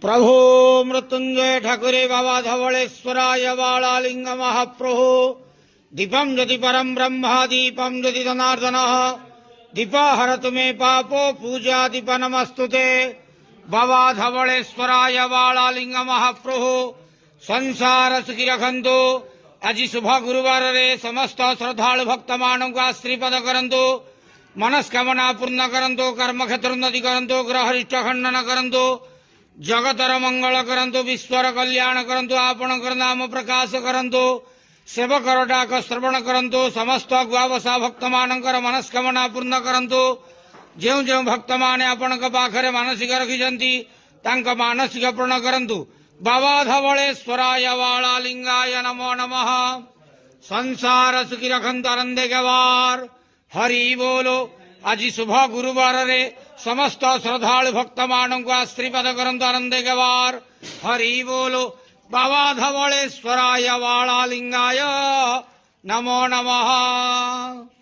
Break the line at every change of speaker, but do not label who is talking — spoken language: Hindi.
प्रभो मृत्युंजय ठाकुरे बाबा धवलेश्वराय बालालिंग महाप्रभो दीपम ज्योति परम ब्रह्म दीपम ज्योति जनार्दन दीपा हरतु मे पापो पूजा दीप नमस्तुते बाबा धवलेश्वराय बालालिंग महाप्रभो संसार सुखी रखंतु आज शुभ गुरुवार रे समस्त श्रद्धालु भक्त मान को आश्रीपद करंतु मनस्कामना पूर्ण करंतु कर्म क्षेत्र उन्नति करंतु ग्रह रिष्ट खंडन करंतु जगतर मंगल करंतु विश्वर कल्याण करंतु आपणकर नाम प्रकाश करंतु सेवकर डाक श्रवण करंतु समस्त गुआवसा भक्त मानकर मनस्कामना पूर्ण करंतु जो जो भक्त माने आपणक पाखरे मानसिक रखिजंती तांक मानसिक पूर्ण करंतु बाबा धवलेश्वराय बालालिंगाय नमो नमः संसार सुखी रखंतु आनंदे गवार हरि बोलो आज शुभ गुरुवार रे समस्त श्रद्धालु भक्त मान को आश्रीपद करंतु आनंदे गवार हरि बोलो बाबा धवलेश्वराय बालालिंगाय नमो नमः।